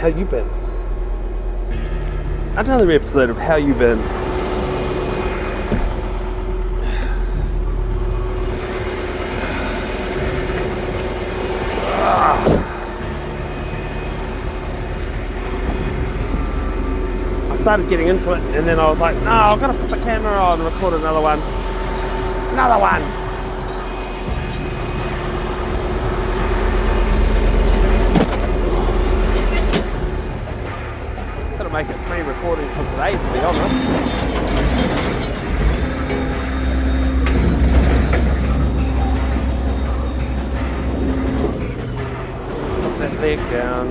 how you been? Another episode of How You Been. I started getting into it and then I was like, no, I've got to put the camera on and record another one. Another one! Gotta make it 3 recordings for today, to be honest. Put that leg down.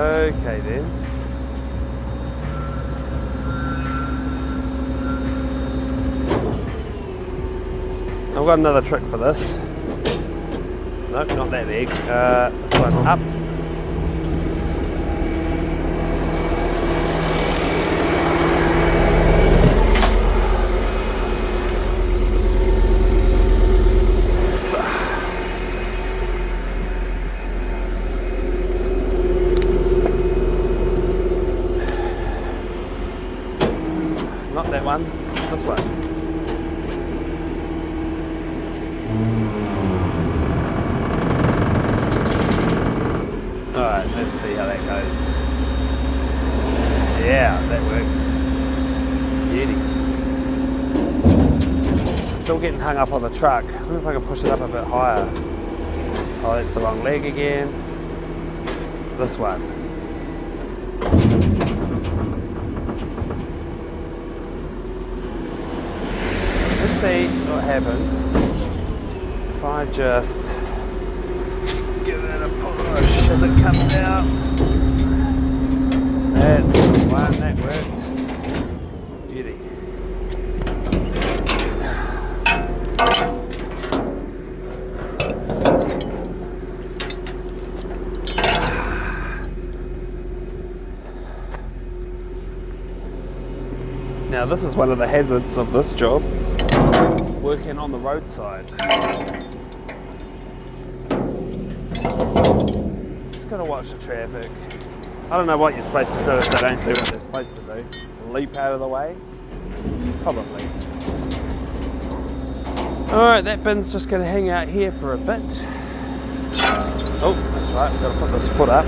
Okay then. I've got another trick for this. Nope, not that leg. This one up. Not that one, this one. Alright, let's see how that goes. Yeah, that worked. Beauty. Still getting hung up on the truck. I wonder if I can push it up a bit higher. Oh, that's the wrong leg again. This one. See what happens if I just give it a push as it comes out. That's the one, that worked. Beauty. Now this is one of the hazards of this job. Working on the roadside. Just gotta watch the traffic. I don't know what you're supposed to do if they don't do what they're supposed to do. Leap out of the way? Probably. Alright, that bin's just gonna hang out here for a bit. Oh, that's right, I've gotta put this foot up.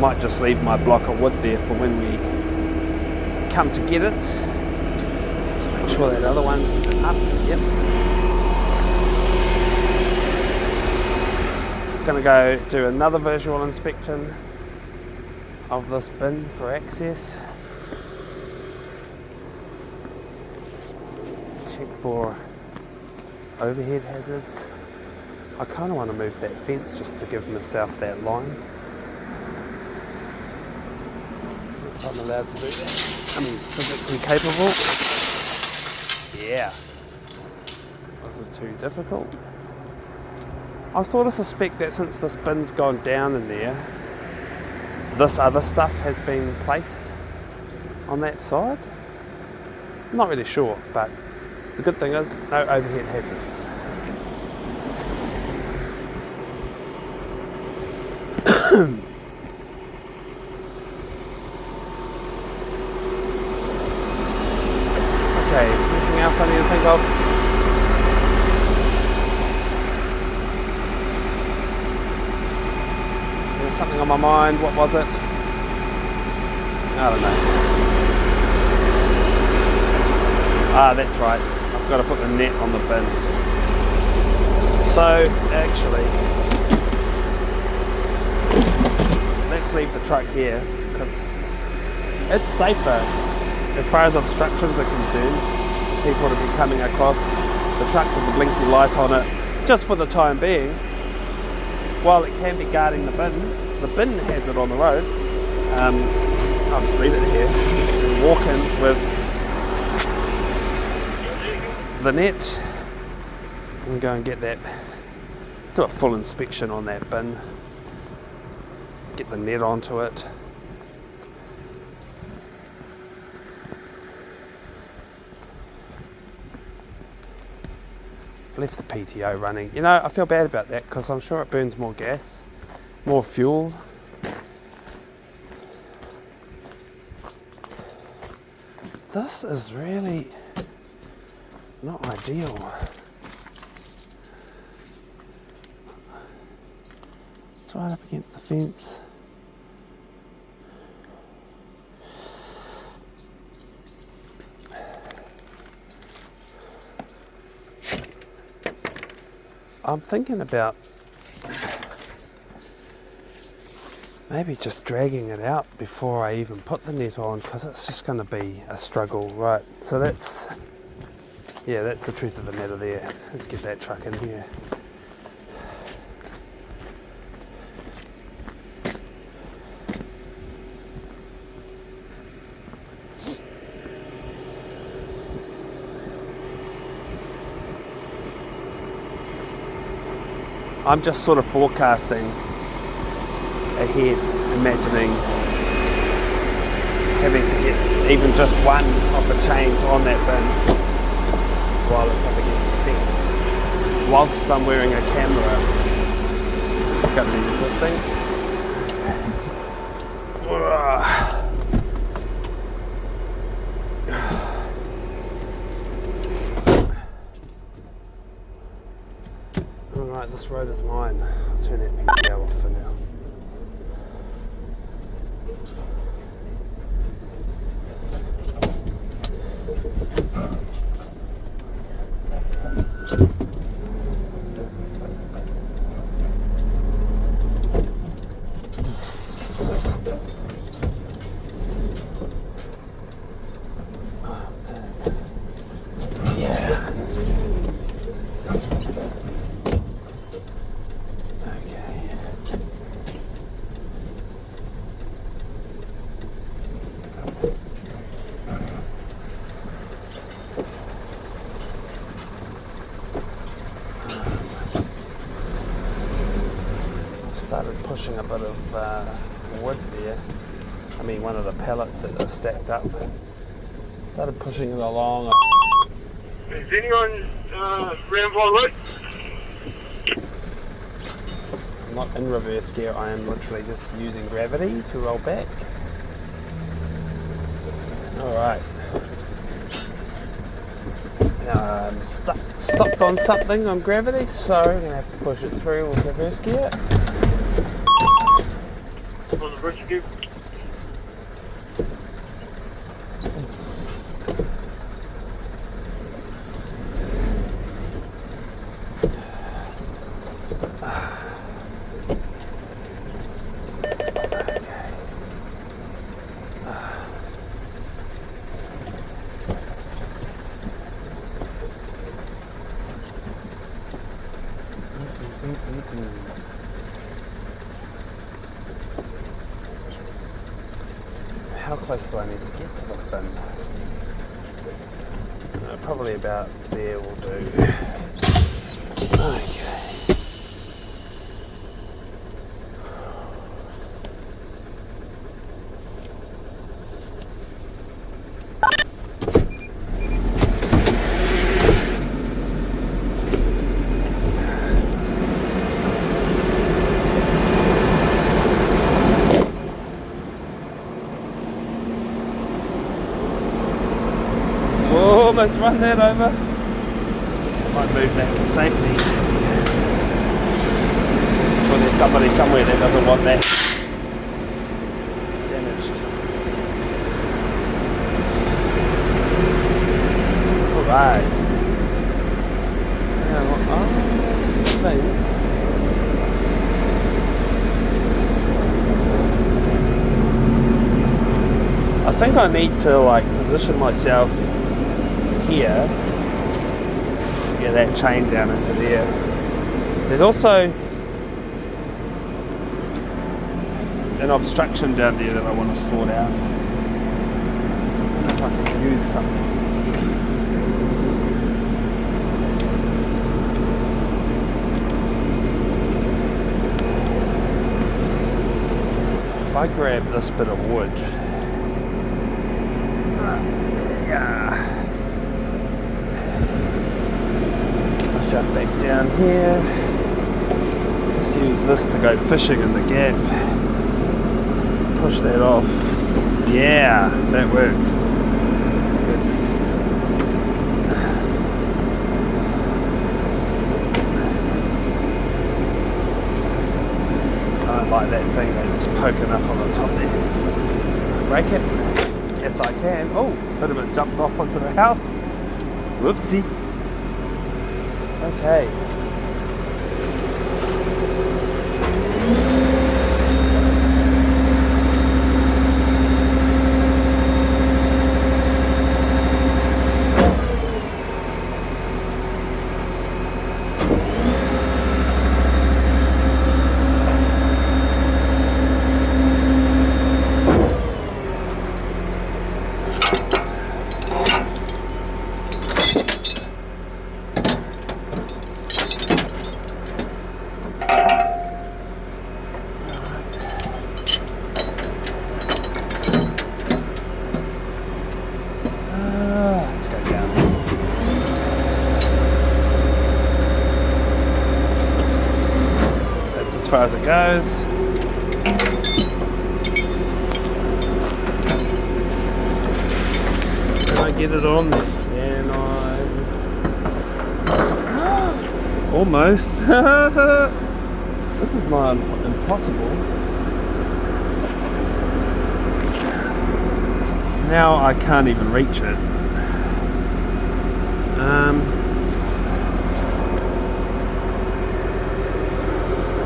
Might just leave my block of wood there for when we come to get it. Just make sure that other one's up. Yep. Just going to go do another visual inspection of this bin for access. Check for overhead hazards. I kind of want to move that fence just to give myself that line. I'm allowed to do that. I'm physically capable. Yeah. Wasn't too difficult. I sort of suspect that since this bin's gone down in there, this other stuff has been placed on that side. I'm not really sure, but the good thing is no overhead hazards. Okay, anything else I need to think of? There's something on my mind, what was it? I don't know. Ah, that's right, I've got to put the net on the bin. So, actually, let's leave the truck here, because it's safer as far as obstructions are concerned. People to be coming across the truck with the blinky light on it just for the time being, while it can be guarding the bin has it on the road. I'll just leave it here and walk in with the net and go and get that, do a full inspection on that bin, get the net onto it. I've left the PTO running. You know, I feel bad about that because I'm sure it burns more gas, more fuel. This is really not ideal. It's right up against the fence. I'm thinking about maybe just dragging it out before I even put the net on, because it's just going to be a struggle. Right, so that's the truth of the matter there. Let's get that truck in here. I'm just sort of forecasting ahead, imagining having to get even just one of the chains on that bin while it's up against the fence, whilst I'm wearing a camera. It's going to be interesting. Alright, this road is mine. I'll turn that PTO off for now. Started pushing a bit of wood there. I mean, one of the pallets that are stacked up. Started pushing it along. Is anyone around by the road? I'm not in reverse gear, I am literally just using gravity to roll back. Alright. Now I'm stuck on something on gravity, so I'm going to have to push it through with reverse gear. On the bridge again. How close do I need to get to this bin? Probably about there will do. Okay. Almost run that over. Might move that for safety. Sure, there's somebody somewhere that doesn't want that damaged. Alright. Now, I think I need to like position myself here, get that chain down into there, There's also an obstruction down there that I want to sort out. I don't know if I can use something. If I grab this bit of wood, get myself back down here, just use this to go fishing in the gap, push that off. Yeah, that worked. Good. I don't like that thing that's poking up on the top there. Break it? Yes, I can. Oh, bit of it jumped off onto the house. Whoopsie. Okay. Let's go down. That's as far as it goes. Can I get it on there? Can I? Almost. This is not impossible. Now I can't even reach it.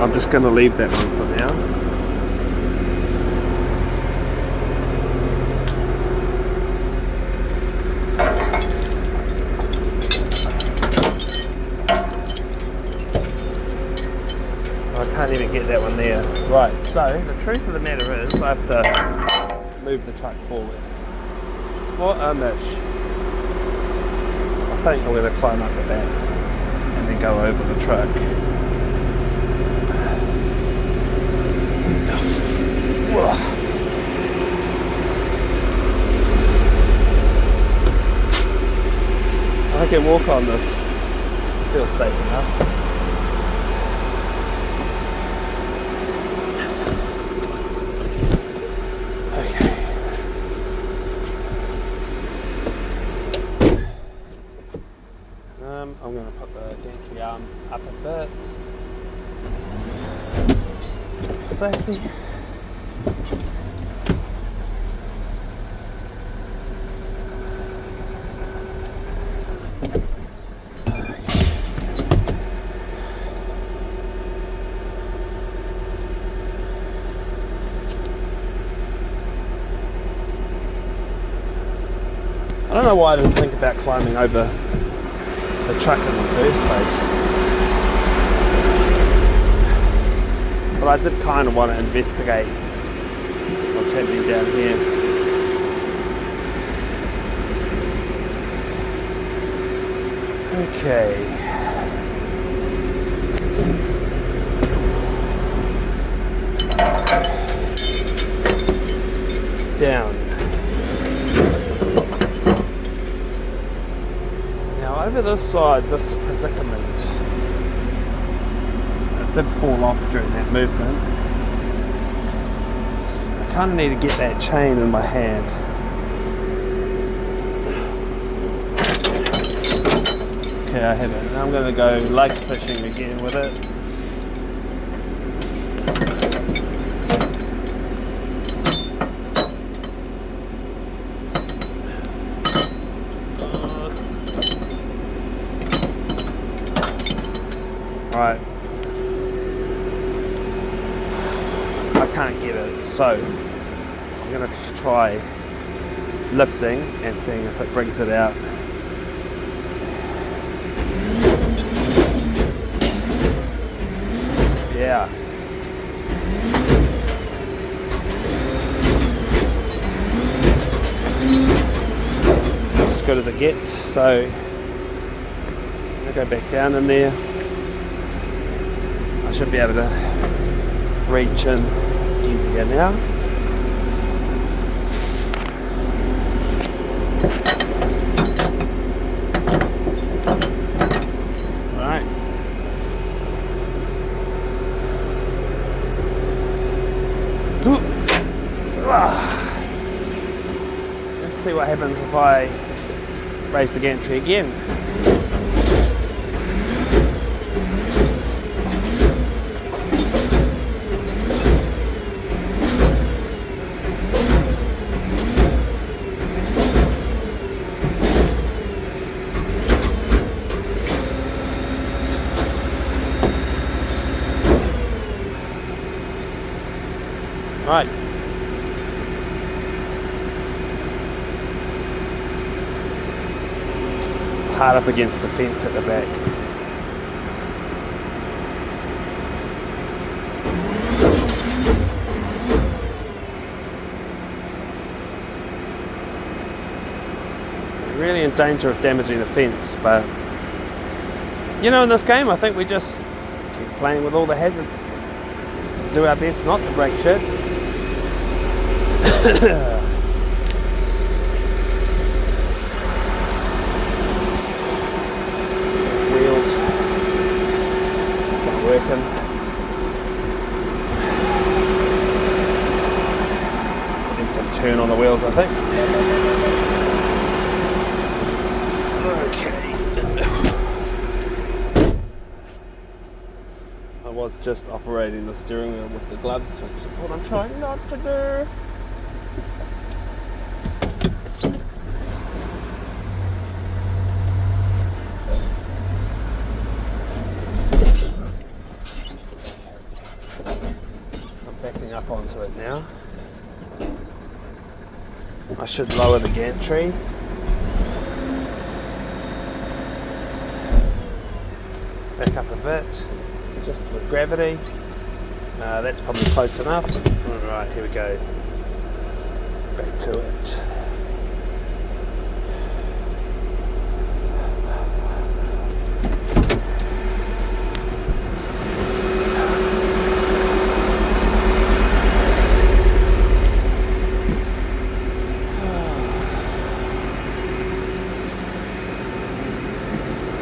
I'm just going to leave that one for now. I can't even get that one there. Right, so the truth of the matter is I have to move the truck forward. What a bitch. I think I'm going to climb up the back and then go over the truck. I can walk on this. Feels safe enough. I'm going to put the gantry arm up a bit for safety. I don't know why I didn't think about climbing over the truck in the first place, but I did kind of want to investigate what's happening down here. Okay. Down. Over this side, this predicament, it did fall off during that movement. I kind of need to get that chain in my hand. Okay, I have it. Now I'm going to go lake fishing again with it. Right, I can't get it, so I'm going to just try lifting and seeing if it brings it out. gets. So I'm going to go back down in there. I should be able to reach in easier now. Alright. Let's see what happens if I raise the gantry again. Right. It's hard up against the fence at the back. We're really in danger of damaging the fence, but you know, in this game I think we just keep playing with all the hazards. Do our best not to break shit. Wheels. It's not working. Need some turn on the wheels, I think. Okay. I was just operating the steering wheel with the gloves, which is what I'm trying not to do. Up onto it now. I should lower the gantry. Back up a bit, just with gravity. That's probably close enough. Alright, here we go. Back to it.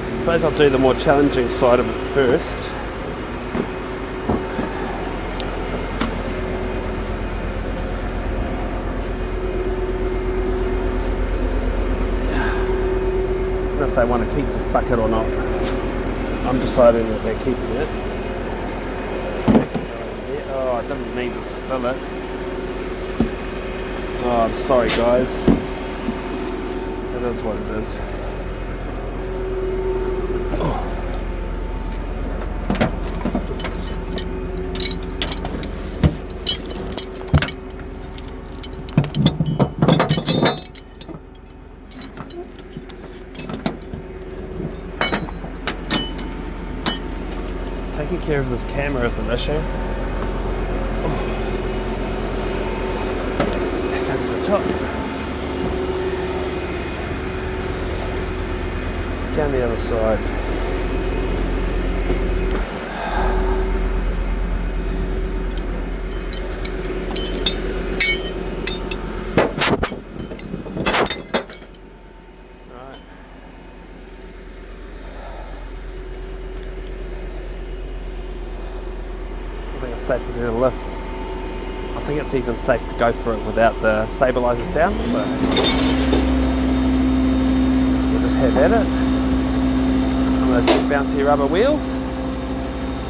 I suppose I'll do the more challenging side of it first. I don't know if they want to keep this bucket or not. I'm deciding that they're keeping it. Oh, I didn't mean to spill it. Oh, I'm sorry guys. It is what it is. Taking care of this camera is an issue. Back over the top. Down the other side. Safe to do the lift. I think it's even safe to go for it without the stabilizers down, so we'll just have at it on those big bouncy rubber wheels.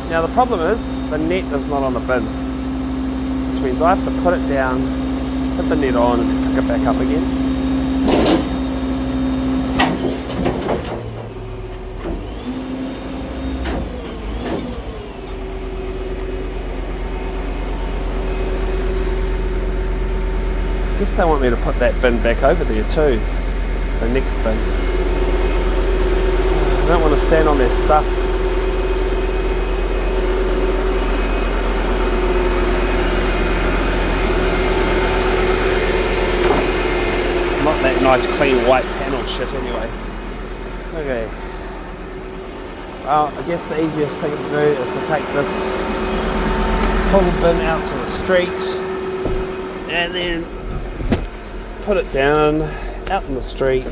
Now the problem is the net is not on the bin, which means I have to put it down, put the net on and then pick it back up again. I guess they want me to put that bin back over there too, the next bin. I don't want to stand on their stuff. Not that nice clean white panel. of shit anyway. Okay. Well, I guess the easiest thing to do is to take this full bin out to the street and then put it down out in the street.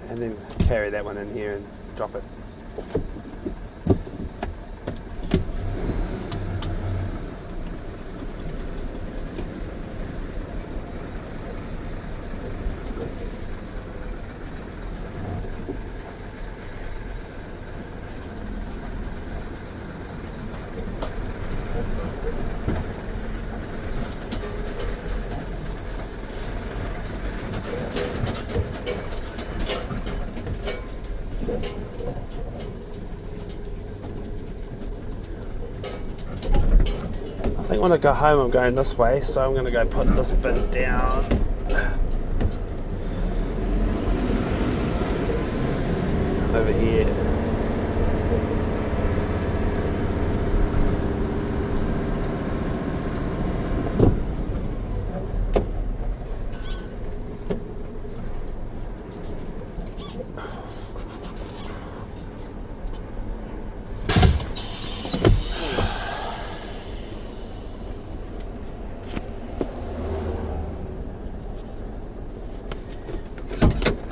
And then carry that one in here and drop it. I think when I go home I'm going this way, so I'm going to go put this bin down. Over here.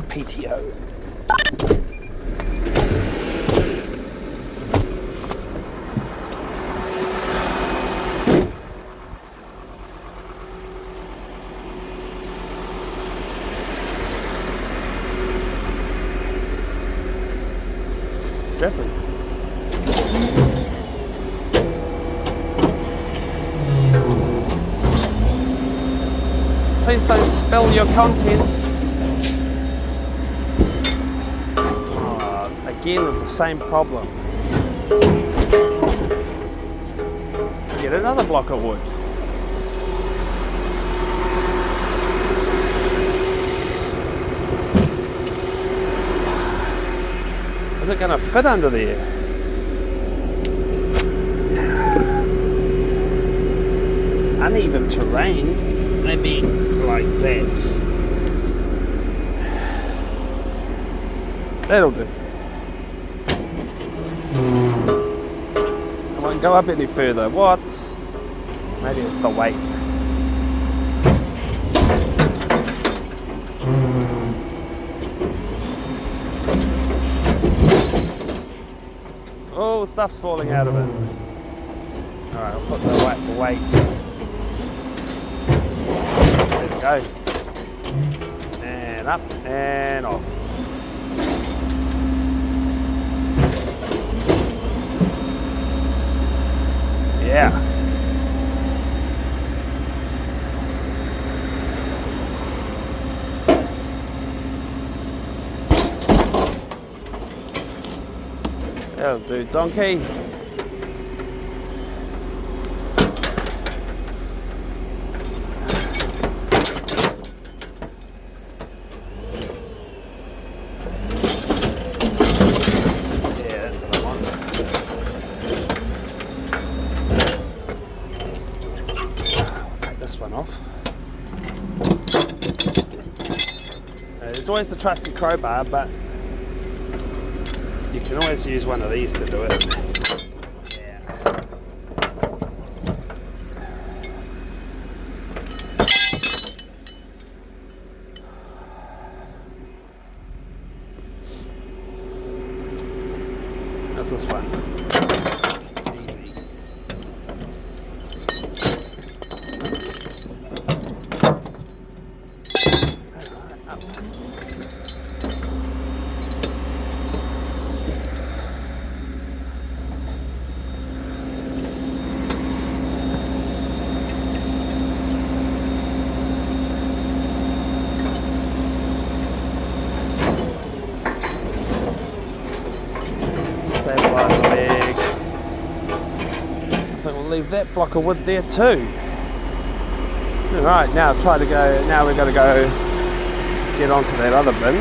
PTO. It's dripping. Please don't spill your contents. Again with the same problem. Get another block of wood. Is it going to fit under there? It's uneven terrain. Maybe like that. That'll do. I won't go up any further. What? Maybe it's the weight. Oh, stuff's falling out of it. Alright, I'll put the weight. There we go. And up and off. Yeah. That'll do, donkey. There's always the trusty crowbar, but you can always use one of these to do it. Yeah. That's this one. Leave that block of wood there too. Alright, now we've got to go get onto that other bin.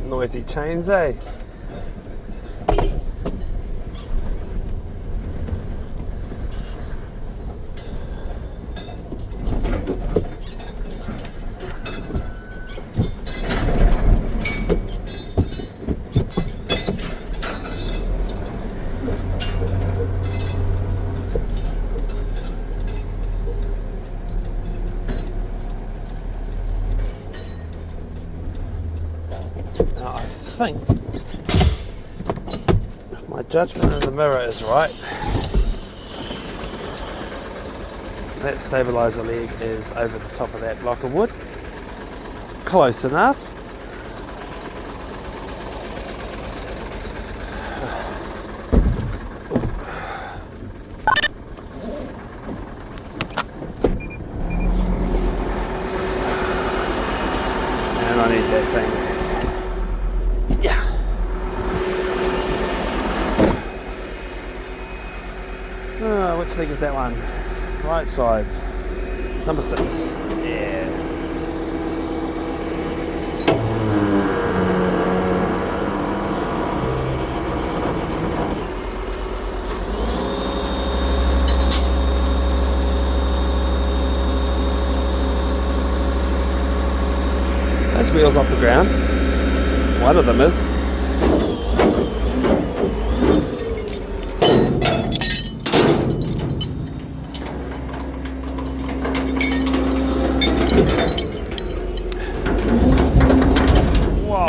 Noisy chains, eh? Now I think, if my judgment in the mirror is right, that stabiliser leg is over the top of that block of wood. Close enough. And I need that thing. Yeah. Oh, which leg is that one? Right side. Number 6. Yeah. Those wheels off the ground. One of them is. Whoa!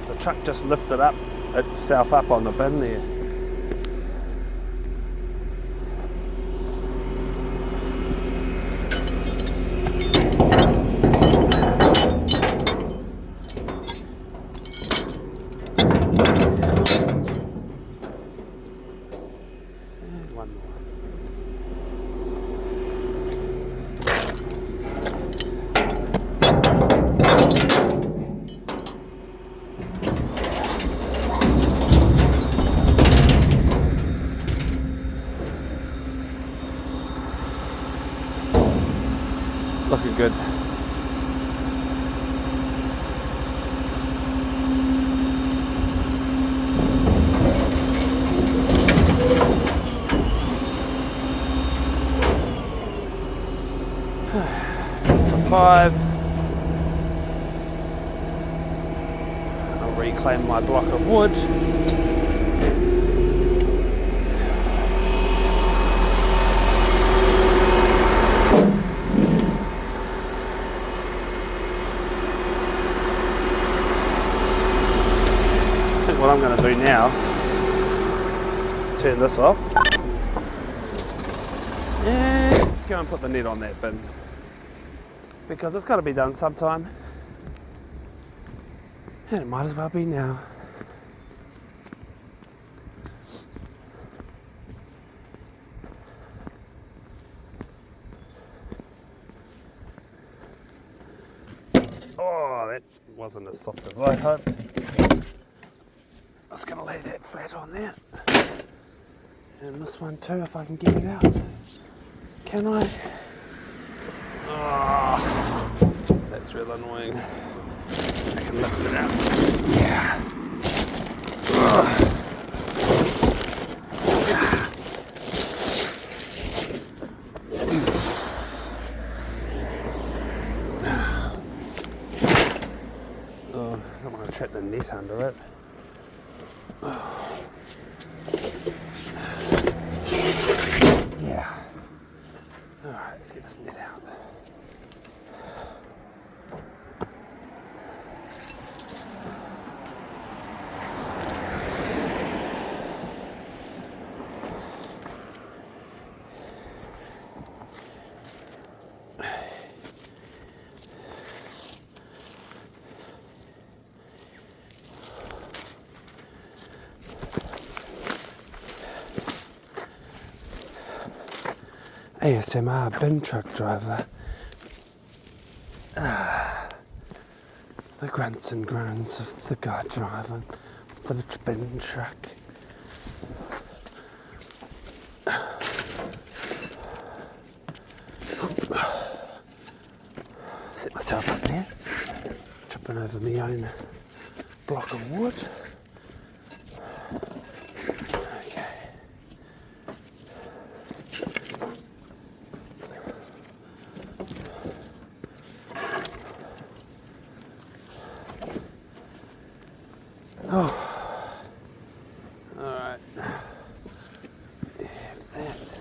The truck just lifted itself up on the bin there. One more. Looking good. Number 5. I'll reclaim my block of wood. I think what I'm going to do now is turn this off and go and put the net on that bin, because it's got to be done sometime, and it might as well be now. Oh, that wasn't as soft as I hoped. I'm just going to lay that flat on there, and this one too, if I can get it out. Can I? Oh, that's real annoying. I can lift it out. Yeah. Oh, I don't want to trap the net under it. Yeah. Alright, let's get this net out. ASMR bin truck driver. The grunts and groans of the guy driving the bin truck. Set myself up there, tripping over my own block of wood. Okay. Oh, all right. If that.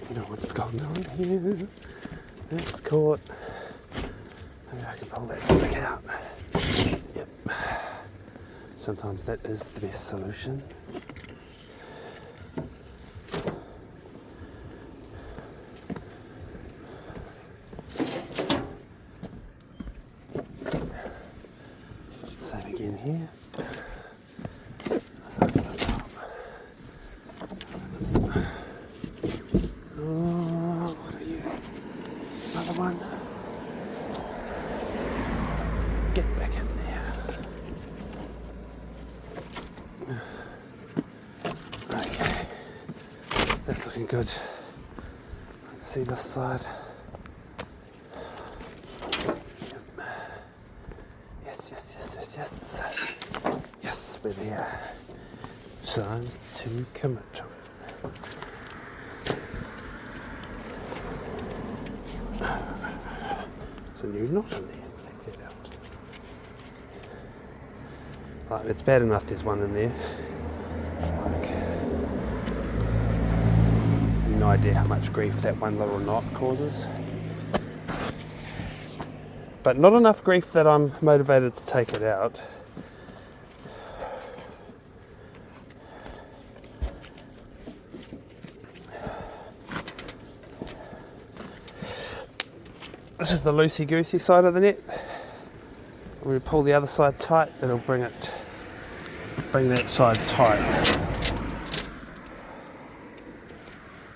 You know what's going on here? It's caught. Maybe I can pull that stick out. Yep. Sometimes that is the best solution. Same again here. This is the top. Oh, what are you? Another one. Get back in there. Okay. That's looking good. Let's see this side. Yes, we're there. Time to commit to it. There's a new knot in there. Take that out. Right, it's bad enough there's one in there. No idea how much grief that one little knot causes. But not enough grief that I'm motivated to take it out. This is the loosey-goosey side of the net. When we pull the other side tight, it'll bring that side tight.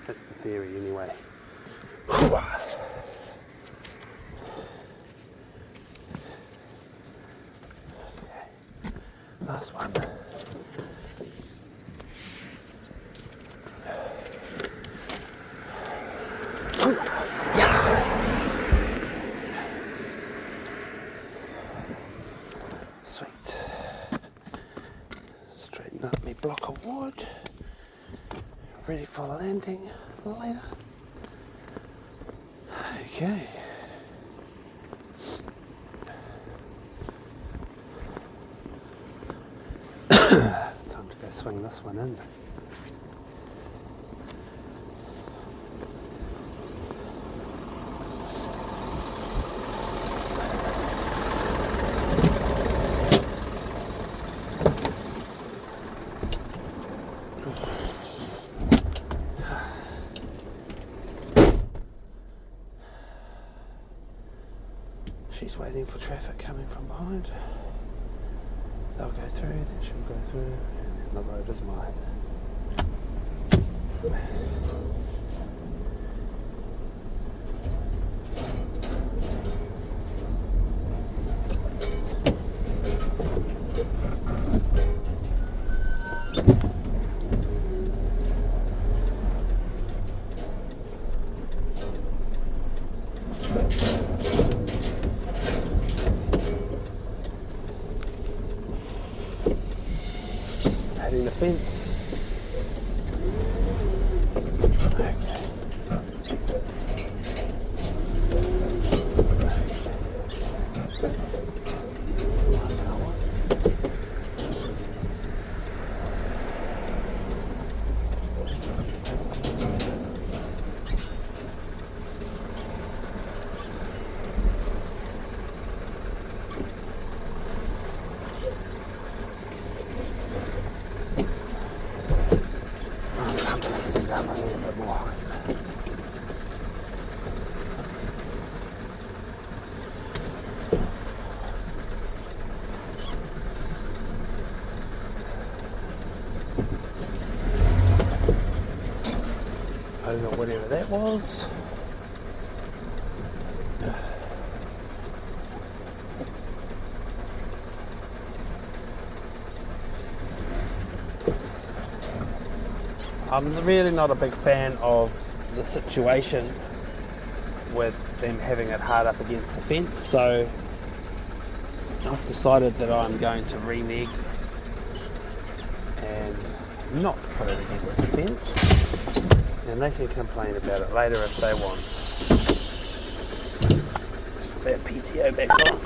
That's the theory anyway. Last one. Yeah. Sweet. Straighten up my block of wood. Ready for landing later. Okay. Time to go swing this one in. She's waiting for traffic coming from behind. They'll go through, then she'll go through, and then the road is mine. Heading the fence. Sit up a little bit more. or whatever that was. I'm really not a big fan of the situation with them having it hard up against the fence, so I've decided that I'm going to renege and not put it against the fence, and they can complain about it later if they want. Let's put that PTO back on.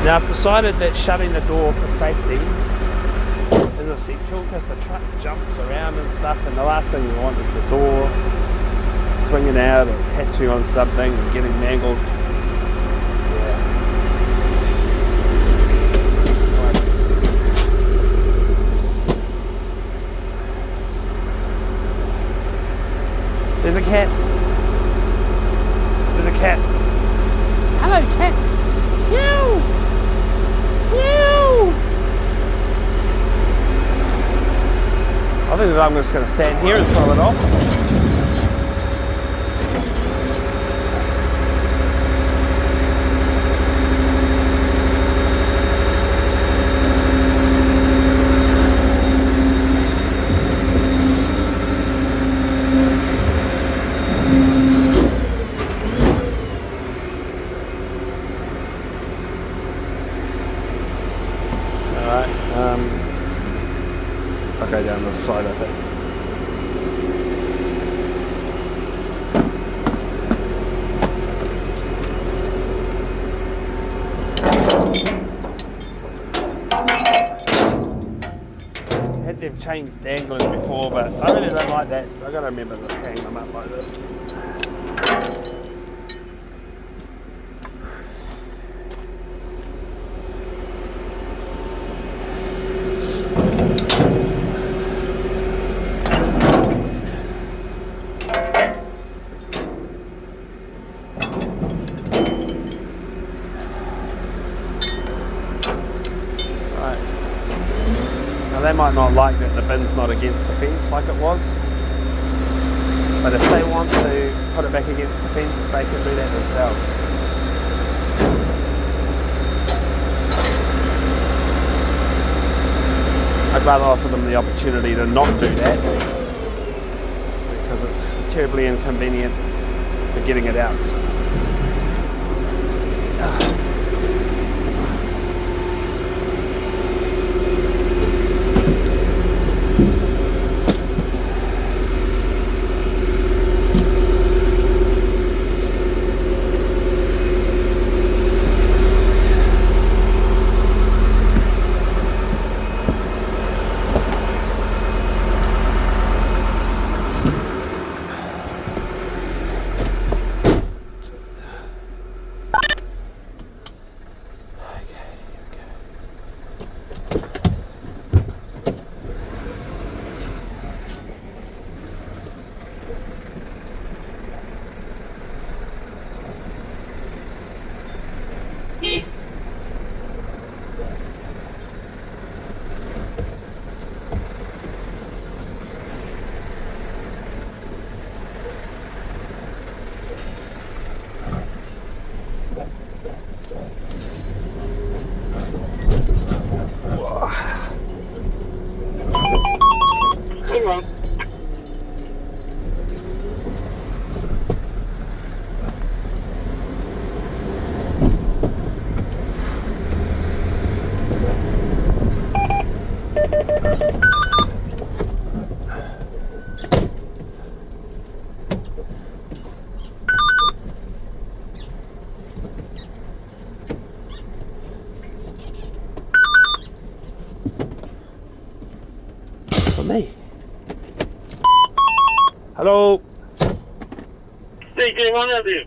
Now I've decided that shutting the door for safety is essential because the truck jumps around and stuff, and the last thing you want is the door swinging out or catching on something and getting mangled. Yeah. There's a cat. There's a cat. Hello, cat. Meow. Meow. I think that I'm just going to stand here and throw it off. I'll go down this side, I think. Had them chains dangling before, but I really don't like that. I gotta remember to hang them up like this. They might not like that the bin's not against the fence like it was, but if they want to put it back against the fence, they can do that themselves. I'd rather offer them the opportunity to not do that because it's terribly inconvenient for getting it out. Me. Hello. What are you getting on out there?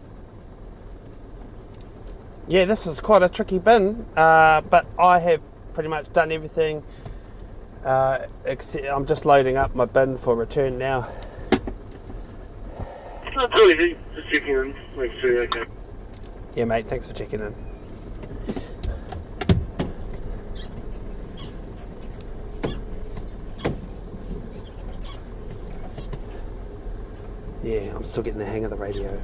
Yeah, this is quite a tricky bin, but I have pretty much done everything. Except I'm just loading up my bin for return now. It's not too easy. Just checking in. Make sure you're okay. Yeah, mate, thanks for checking in. Yeah, I'm still getting the hang of the radio.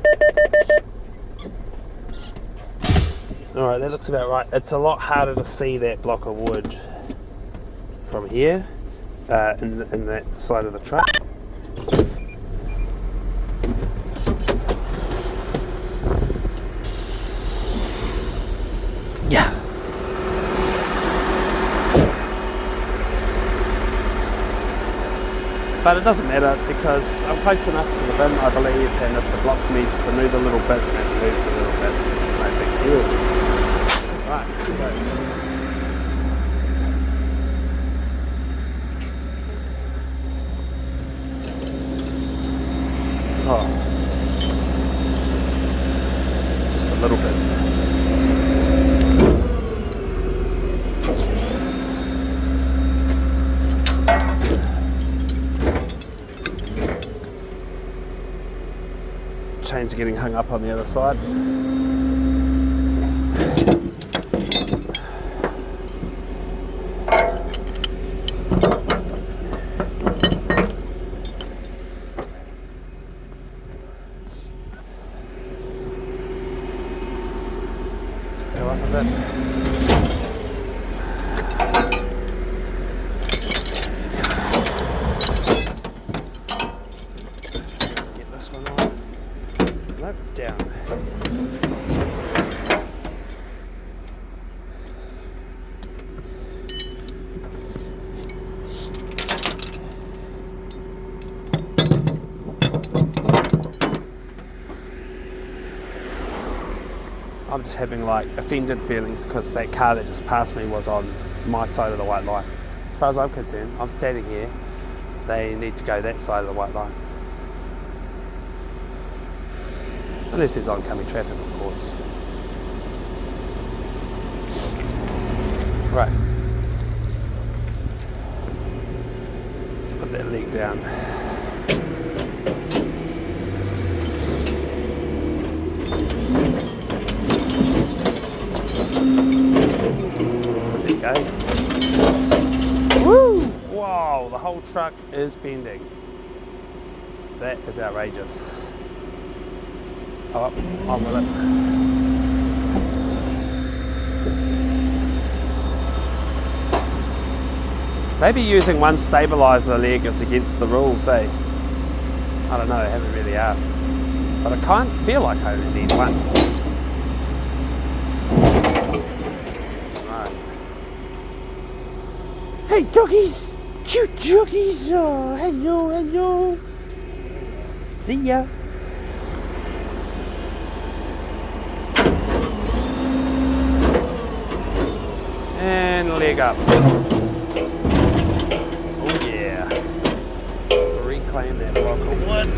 Alright, that looks about right. It's a lot harder to see that block of wood from here, in that side of the truck. Yeah. But it doesn't matter because I'm close enough to the bin, I believe, and if the block needs to move a little bit, it moves a little bit. It's no big deal. Right, let's go. Oh, just a little bit. Chains are getting hung up on the other side. Go up a bit. Get this one on. Nope, down. I'm just having like offended feelings because that car that just passed me was on my side of the white line. As far as I'm concerned, I'm standing here. They need to go that side of the white line. Unless there's oncoming traffic, of course. Right. Let's put that leg down. There you go. Woo! Wow, the whole truck is bending. That is outrageous. Oh, on with it. Maybe using one stabiliser leg is against the rules, eh? I don't know, I haven't really asked. But I can't feel like I only need one. Right. Hey doggies! Cute doggies! Oh, hello, hello! See ya! And leg up. Oh yeah. Reclaim that block of wood.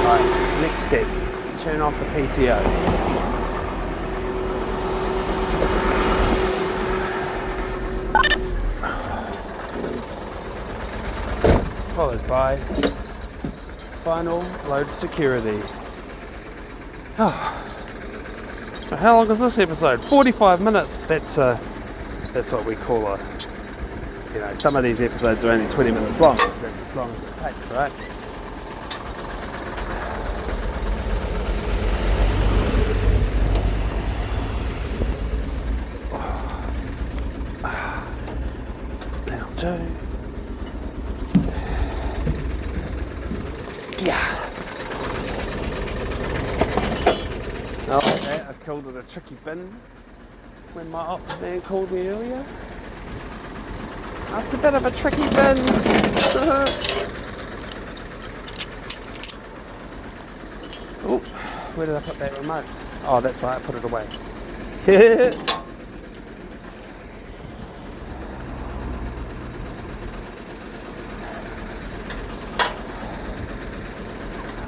Right, next step. Turn off the PTO. Followed by final load security. Oh. So how long is this episode? 45 minutes. That's what we call a, you know, some of these episodes are only 20 minutes long. That's as long as it takes, right? That'll do. Yeah. I like that. I called it a tricky bin when my ops man called me earlier. That's a bit of a tricky bin. Oh, where did I put that remote? Oh, that's right, I put it away.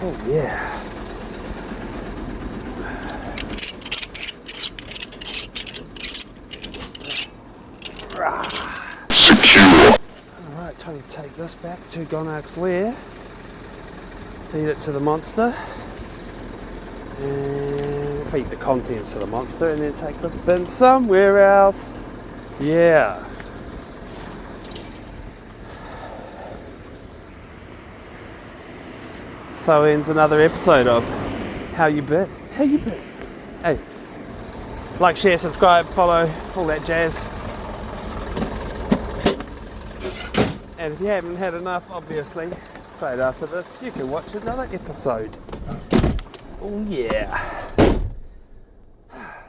Oh yeah. take this back to Gonarch's lair, feed it to the monster, and feed the contents to the monster, and then take this bin somewhere else. Yeah. So ends another episode of How You Bit. How You Bit. Hey, like, share, subscribe, follow, all that jazz. And if you haven't had enough, obviously, straight after this, you can watch another episode. Oh yeah.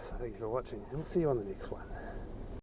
So thank you for watching, and we'll see you on the next one.